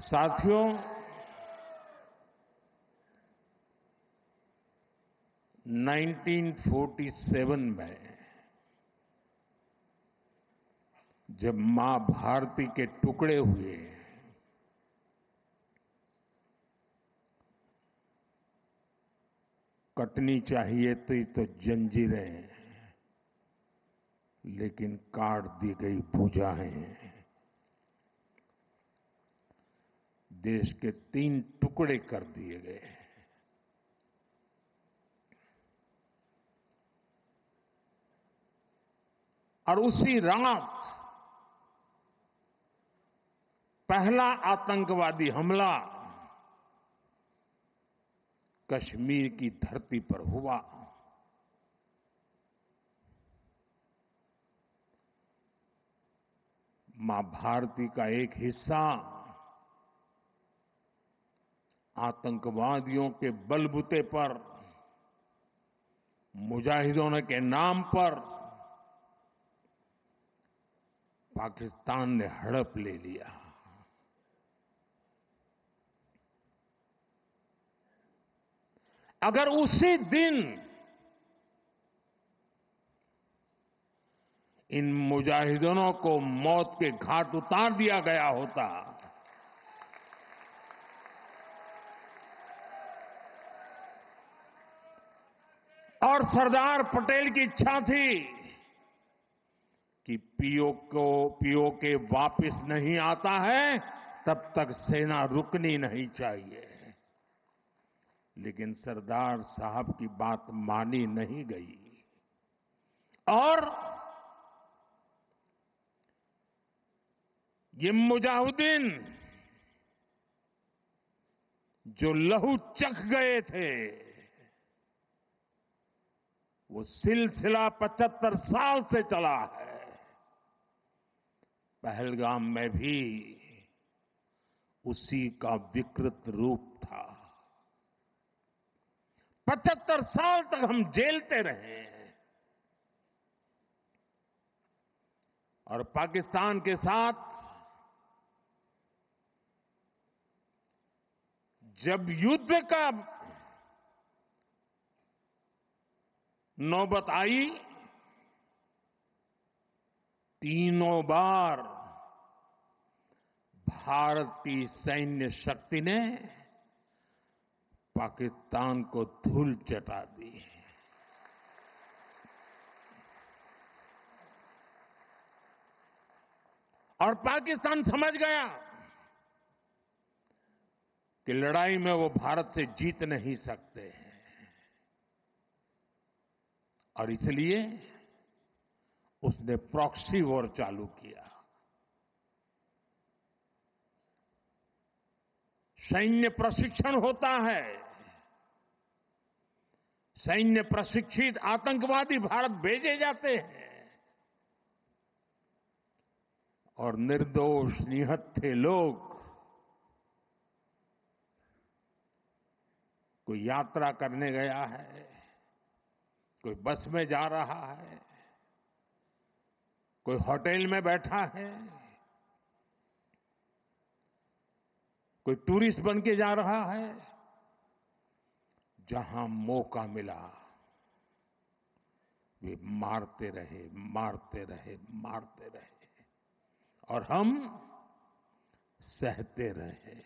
साथियों, 1947 में जब मां भारती के टुकड़े हुए, कटनी चाहिए थी तो जंजीरें, लेकिन काट दी गई भुजाएं। देश के 3 टुकड़े कर दिए गए। और उसी रात पहला आतंकवादी हमला कश्मीर की धरती पर हुआ। मां भारती का एक हिस्सा आतंकवादियों के बलबूते पर, मुजाहिदों के नाम पर पाकिस्तान ने हड़प ले लिया। अगर उसी दिन इन मुजाहिदों को मौत के घाट उतार दिया गया होता, और सरदार पटेल की इच्छा थी कि पीओके वापस नहीं आता है तब तक सेना रुकनी नहीं चाहिए, लेकिन सरदार साहब की बात मानी नहीं गई और ये मुजाहिदीन जो लहू चख गए थे, वो सिलसिला 75 साल से चला है। पहलगाम में भी उसी का विकृत रूप था। 75 साल तक हम झेलते रहे और पाकिस्तान के साथ जब युद्ध का नौबत आई, तीनों बार भारत की सैन्य शक्ति ने पाकिस्तान को धूल चटा दी। और पाकिस्तान समझ गया कि लड़ाई में वो भारत से जीत नहीं सकते हैं, और इसलिए उसने प्रॉक्सी वॉर चालू किया। सैन्य प्रशिक्षण होता है, सैन्य प्रशिक्षित आतंकवादी भारत भेजे जाते हैं और निर्दोष निहत्थे लोग, कोई यात्रा करने गया है, कोई बस में जा रहा है, कोई होटल में बैठा है, कोई टूरिस्ट बन के जा रहा है, जहां मौका मिला वे मारते रहे, मारते रहे, मारते रहे, और हम सहते रहे।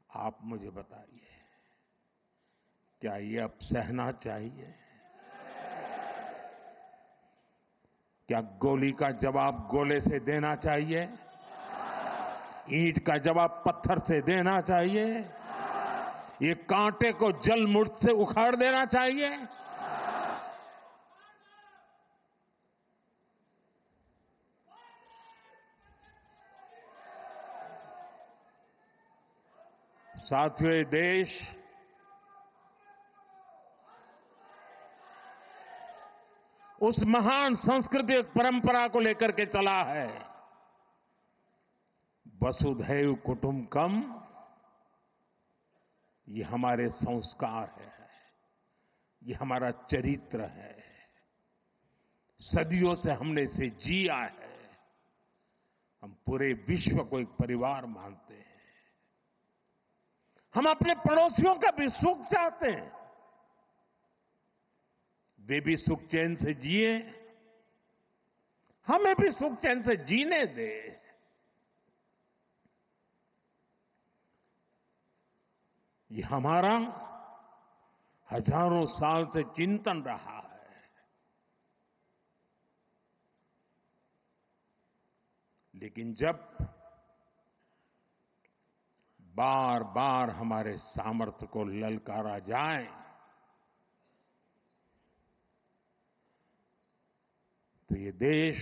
आप मुझे बताइए, क्या ये अब सहना चाहिए? क्या गोली का जवाब गोले से देना चाहिए? ईंट का जवाब पत्थर से देना चाहिए? ये कांटे को जल मुठ से उखाड़ देना चाहिए? साथियों, ये देश उस महान सांस्कृतिक परंपरा को लेकर के चला है, वसुधैव कुटुंबकम। ये हमारे संस्कार है, ये हमारा चरित्र है, सदियों से हमने इसे जिया है। हम पूरे विश्व को एक परिवार मानते हैं। हम अपने पड़ोसियों का भी सुख चाहते हैं, वे भी सुख चैन से जिए, हमें भी सुख चैन से जीने दे। ये हमारा हजारों साल से चिंतन रहा है। लेकिन जब बार बार हमारे सामर्थ्य को ललकारा जाए तो ये देश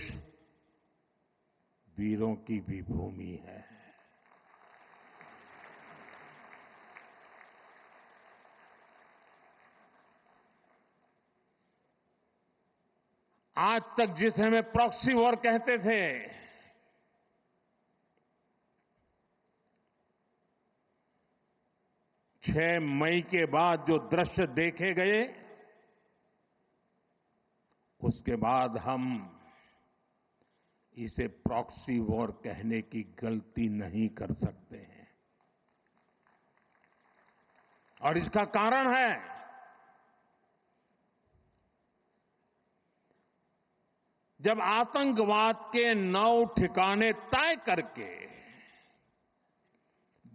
वीरों की भी भूमि है। आज तक जिसे हमें प्रॉक्सी वॉर कहते थे, 6 मई के बाद जो दृश्य देखे गए, उसके बाद हम इसे प्रॉक्सी वॉर कहने की गलती नहीं कर सकते हैं। और इसका कारण है जब आतंकवाद के 9 ठिकाने तय करके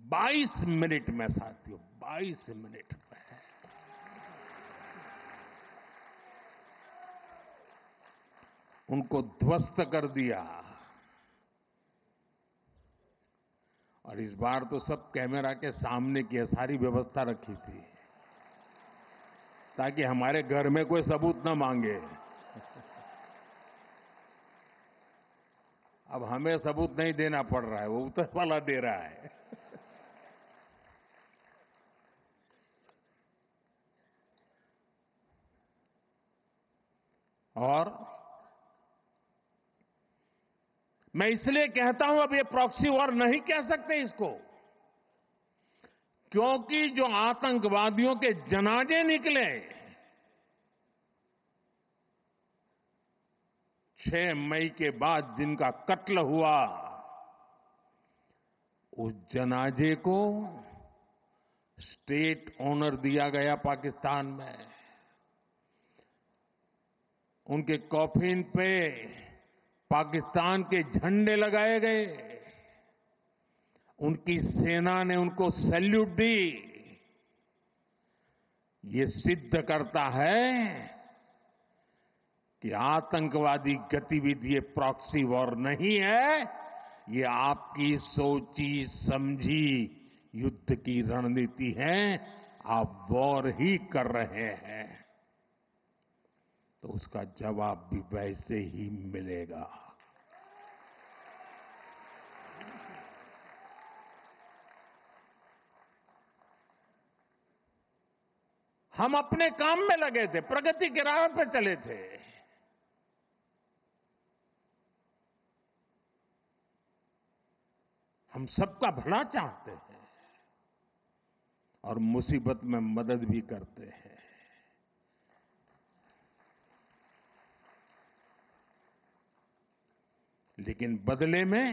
22 मिनट में, साथियों 22 मिनट में उनको ध्वस्त कर दिया। और इस बार तो सब कैमरा के सामने की सारी व्यवस्था रखी थी ताकि हमारे घर में कोई सबूत न मांगे। अब हमें सबूत नहीं देना पड़ रहा है, वो ऊपर वाला दे रहा है। और मैं इसलिए कहता हूं अब ये प्रॉक्सी वॉर नहीं कह सकते इसको, क्योंकि जो आतंकवादियों के जनाजे निकले 6 मई के बाद जिनका कत्ल हुआ, उस जनाजे को स्टेट ऑनर दिया गया पाकिस्तान में। उनके कॉफिन पे पाकिस्तान के झंडे लगाए गए, उनकी सेना ने उनको सैल्यूट दी। ये सिद्ध करता है कि आतंकवादी गतिविधि ये प्रॉक्सी वॉर नहीं है, ये आपकी सोची समझी युद्ध की रणनीति है। आप वॉर ही कर रहे हैं तो उसका जवाब भी वैसे ही मिलेगा। हम अपने काम में लगे थे, प्रगति के राह पर चले थे। हम सबका भला चाहते हैं और मुसीबत में मदद भी करते हैं। लेकिन बदले में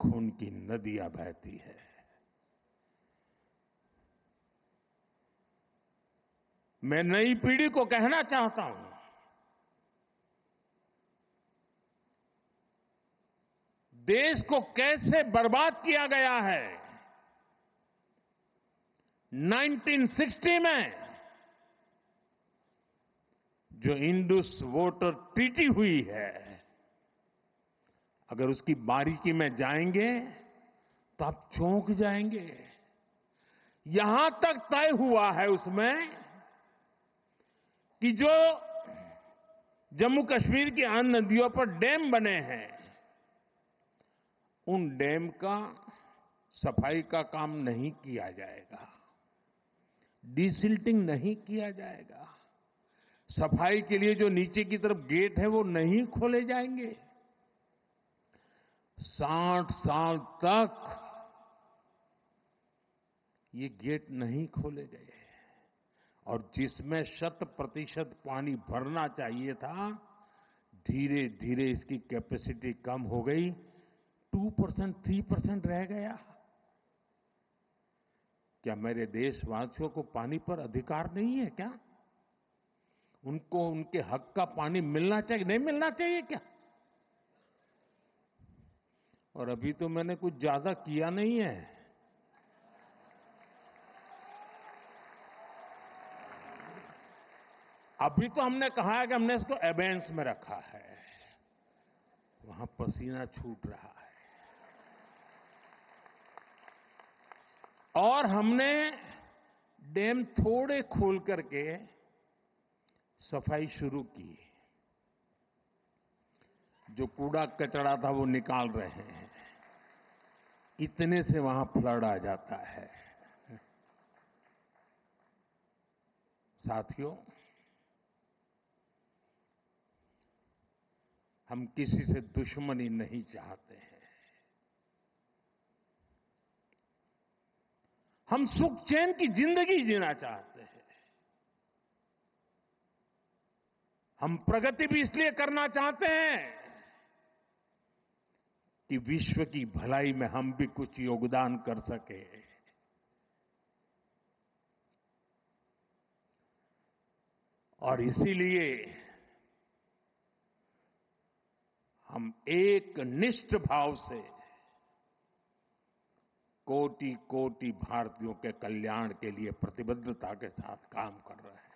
खून की नदियां बहती है। मैं नई पीढ़ी को कहना चाहता हूं, देश को कैसे बर्बाद किया गया है। 1960 में जो इंडस वाटर ट्रीटी हुई है, अगर उसकी बारीकी में जाएंगे तो आप चौंक जाएंगे। यहां तक तय हुआ है उसमें कि जो जम्मू कश्मीर की अन्य नदियों पर डैम बने हैं, उन डैम का सफाई का काम नहीं किया जाएगा, डिसिल्टिंग नहीं किया जाएगा, सफाई के लिए जो नीचे की तरफ गेट है वो नहीं खोले जाएंगे। 60 साल तक ये गेट नहीं खोले गए और जिसमें 100% पानी भरना चाहिए था, धीरे धीरे इसकी कैपेसिटी कम हो गई, 2%, 3% रह गया। क्या मेरे देशवासियों को पानी पर अधिकार नहीं है क्या? उनको उनके हक का पानी मिलना चाहिए, नहीं मिलना चाहिए क्या? और अभी तो मैंने कुछ ज्यादा किया नहीं है। अभी तो हमने कहा है कि हमने इसको एबेंस में रखा है, वहां पसीना छूट रहा है। और हमने डैम थोड़े खोल करके सफाई शुरू की। जो कूड़ा कचरा था वो निकाल रहे हैं। इतने से वहां फ्लड आ जाता है। साथियों, हम किसी से दुश्मनी नहीं चाहते हैं। हम सुख चैन की जिंदगी जीना चाहते हैं। हम प्रगति भी इसलिए करना चाहते हैं कि विश्व की भलाई में हम भी कुछ योगदान कर सके। और इसीलिए हम एक निष्ठ भाव से कोटि कोटि भारतीयों के कल्याण के लिए प्रतिबद्धता के साथ काम कर रहे हैं।